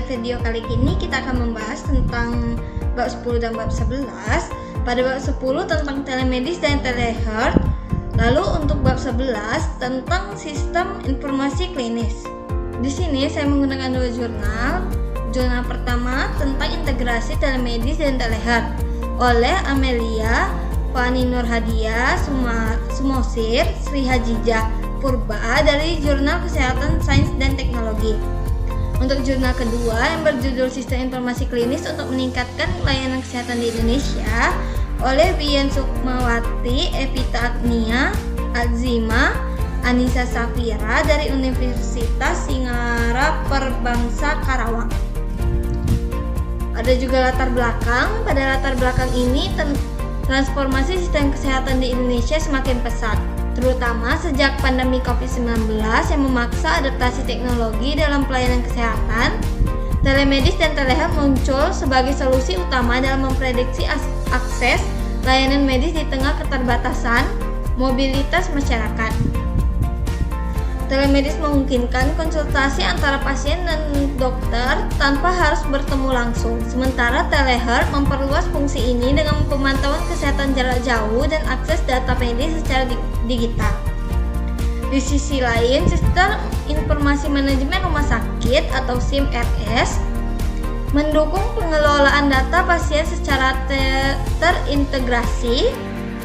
video kali ini kita akan membahas tentang bab 10 dan bab 11. Pada bab 10 tentang telemedis dan telehealth. Lalu untuk bab 11 tentang sistem informasi klinis. Di sini saya menggunakan dua jurnal. Jurnal pertama tentang integrasi telemedis dan telehealth oleh Amelia Fani Nurhadiah Sumosir Sri Hajijah Purba dari Jurnal Kesehatan Sains dan Teknologi. Untuk jurnal kedua yang berjudul Sistem Informasi Klinis untuk Meningkatkan Layanan Kesehatan di Indonesia oleh Bian Sukmawati, Evita Agnia, Azima, Anissa Safira dari Universitas Singara Perbangsa Karawang. Ada juga latar belakang. Pada latar belakang ini transformasi sistem kesehatan di Indonesia semakin pesat, terutama sejak pandemi COVID-19 yang memaksa adaptasi teknologi dalam pelayanan kesehatan. Telemedis dan telehealth muncul sebagai solusi utama dalam memprediksi akses layanan medis di tengah keterbatasan mobilitas masyarakat. Telemedis memungkinkan konsultasi antara pasien dan dokter tanpa harus bertemu langsung. Sementara telehealth memperluas fungsi ini dengan pemantauan kesehatan jarak jauh dan akses data medis secara digital. Di sisi lain, Sistem Informasi Manajemen Rumah Sakit atau SIM-RS mendukung pengelolaan data pasien secara terintegrasi,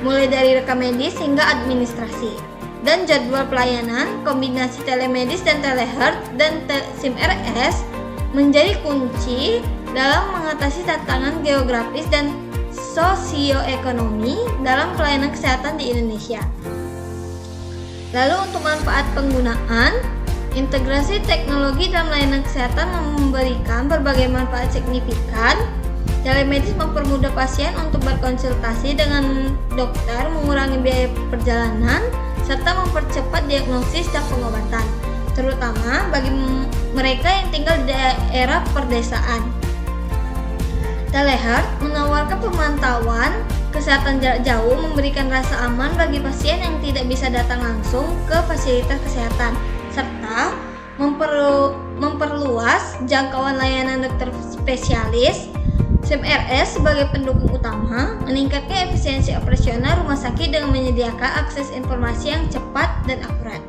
mulai dari rekam medis hingga administrasi dan jadwal pelayanan. Kombinasi telemedis dan telehealth dan SIM-RS menjadi kunci dalam mengatasi tantangan geografis dan sosioekonomi dalam pelayanan kesehatan di Indonesia. Lalu untuk manfaat penggunaan, integrasi teknologi dalam layanan kesehatan memberikan berbagai manfaat signifikan. Telemedis mempermudah pasien untuk berkonsultasi dengan dokter, mengurangi biaya perjalanan, serta mempercepat diagnosis dan pengobatan, terutama bagi mereka yang tinggal di daerah perdesaan. Telehealth menawarkan pemantauan kesehatan jarak jauh, memberikan rasa aman bagi pasien yang tidak bisa datang langsung ke fasilitas kesehatan, serta memperluas jangkauan layanan dokter spesialis. SIM-RS sebagai pendukung utama meningkatkan efisiensi operasional rumah sakit dengan menyediakan akses informasi yang cepat dan akurat.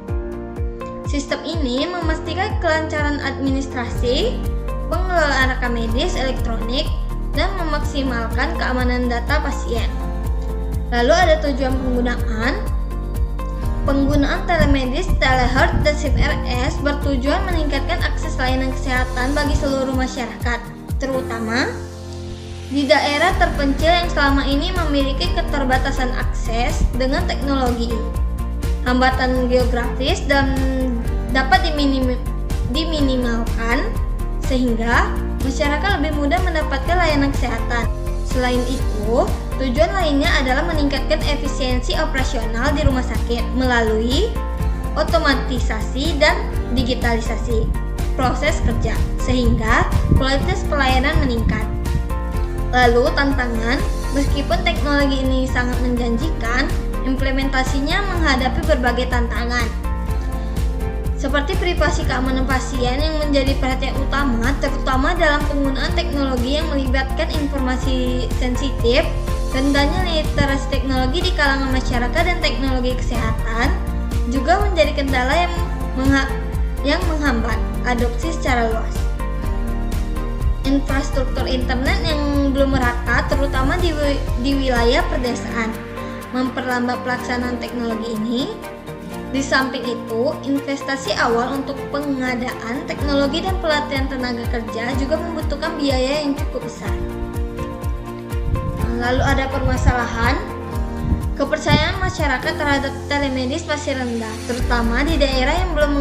Sistem ini memastikan kelancaran administrasi, pengelolaan rekam medis elektronik, dan memaksimalkan keamanan data pasien. Lalu ada tujuan penggunaan. Penggunaan telemedis, telehealth, dan SIM-RS bertujuan meningkatkan akses layanan kesehatan bagi seluruh masyarakat, terutama di daerah terpencil yang selama ini memiliki keterbatasan akses dengan teknologi. Hambatan geografis dan dapat diminimalkan sehingga masyarakat lebih mudah mendapatkan layanan kesehatan. Selain itu, tujuan lainnya adalah meningkatkan efisiensi operasional di rumah sakit melalui otomatisasi dan digitalisasi proses kerja, sehingga kualitas pelayanan meningkat. Lalu tantangan, meskipun teknologi ini sangat menjanjikan, implementasinya menghadapi berbagai tantangan, seperti privasi keamanan pasien yang menjadi perhatian utama, terutama dalam penggunaan teknologi yang melibatkan informasi sensitif. Rendahnya literasi teknologi di kalangan masyarakat dan teknologi kesehatan juga menjadi kendala yang menghambat adopsi secara luas. Infrastruktur internet yang belum merata, terutama di wilayah perdesaan, memperlambat pelaksanaan teknologi ini. Di samping itu, investasi awal untuk pengadaan teknologi dan pelatihan tenaga kerja juga membutuhkan biaya yang cukup besar. Lalu ada permasalahan. Kepercayaan masyarakat terhadap telemedis masih rendah, terutama di daerah yang belum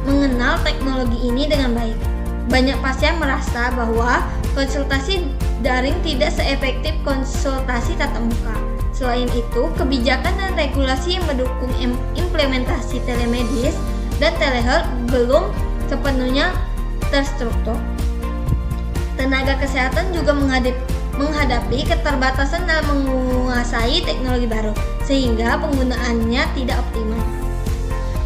mengenal teknologi ini dengan baik. Banyak pasien merasa bahwa konsultasi daring tidak seefektif konsultasi tatap muka. Selain itu, kebijakan dan regulasi yang mendukung implementasi telemedis dan telehealth belum sepenuhnya terstruktur. Tenaga kesehatan juga menghadapi keterbatasan dalam menguasai teknologi baru, sehingga penggunaannya tidak optimal.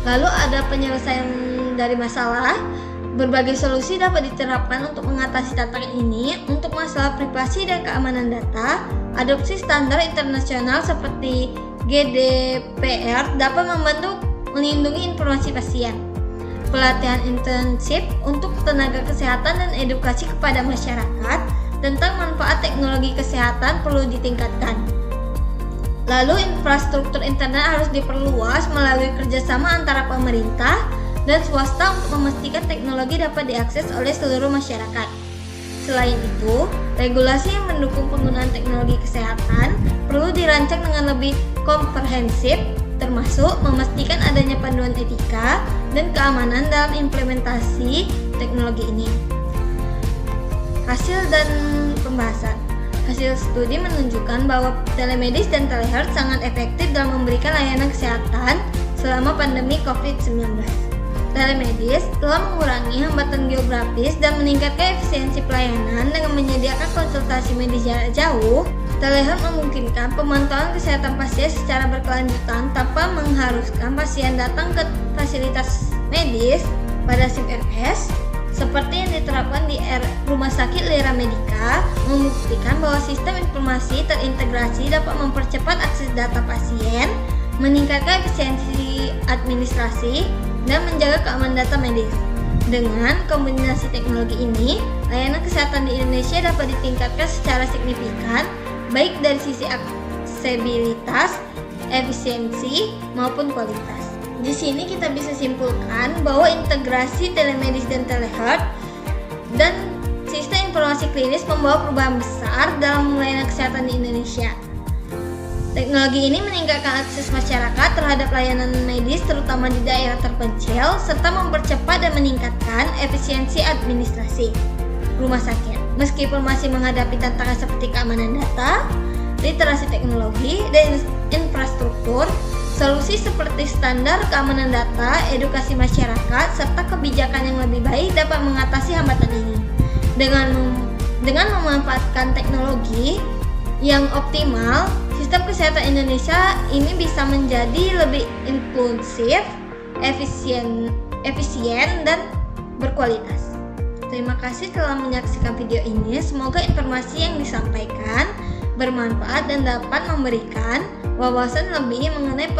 Lalu ada penyelesaian dari masalah. Berbagai solusi dapat diterapkan untuk mengatasi tantangan ini. Untuk masalah privasi dan keamanan data, adopsi standar internasional seperti GDPR dapat membantu melindungi informasi pasien. Pelatihan intensif untuk tenaga kesehatan dan edukasi kepada masyarakat tentang manfaat teknologi kesehatan perlu ditingkatkan. Lalu infrastruktur internet harus diperluas melalui kerjasama antara pemerintah dan swasta untuk memastikan teknologi dapat diakses oleh seluruh masyarakat. Selain itu, regulasi yang mendukung penggunaan teknologi kesehatan perlu dirancang dengan lebih komprehensif, termasuk memastikan adanya panduan etika dan keamanan dalam implementasi teknologi ini. Hasil dan pembahasan. Hasil studi menunjukkan bahwa telemedis dan telehealth sangat efektif dalam memberikan layanan kesehatan selama pandemi COVID-19. Telemedis telah mengurangi hambatan geografis dan meningkatkan efisiensi pelayanan dengan menyediakan konsultasi medis jarak jauh. Telehealth memungkinkan pemantauan kesehatan pasien secara berkelanjutan tanpa mengharuskan pasien datang ke fasilitas medis pada SIM RS, seperti yang diterapkan di Rumah Sakit Lira Medica, membuktikan bahwa sistem informasi terintegrasi dapat mempercepat akses data pasien, meningkatkan efisiensi administrasi, dan menjaga keamanan data medis. Dengan kombinasi teknologi ini, layanan kesehatan di Indonesia dapat ditingkatkan secara signifikan, baik dari sisi aksesibilitas, efisiensi, maupun kualitas. Di sini kita bisa simpulkan bahwa integrasi telemedis dan telehealth dan sistem informasi klinis membawa perubahan besar dalam layanan kesehatan di Indonesia. Teknologi ini meningkatkan akses masyarakat terhadap layanan medis terutama di daerah terpencil serta mempercepat dan meningkatkan efisiensi administrasi rumah sakit. Meskipun masih menghadapi tantangan seperti keamanan data, literasi teknologi, dan infrastruktur, solusi seperti standar keamanan data, edukasi masyarakat, serta kebijakan yang lebih baik dapat mengatasi hambatan ini. Dengan memanfaatkan teknologi yang optimal, sistem kesehatan Indonesia ini bisa menjadi lebih inklusif, efisien, dan berkualitas. Terima kasih telah menyaksikan video ini. Semoga informasi yang disampaikan bermanfaat dan dapat memberikan wawasan lebih mengenai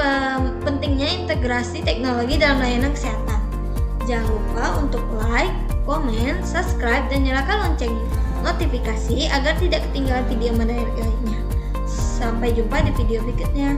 pentingnya integrasi teknologi dalam layanan kesehatan. Jangan lupa untuk like, komen, subscribe, dan nyalakan lonceng notifikasi agar tidak ketinggalan video menarik lainnya. Sampai jumpa di video berikutnya.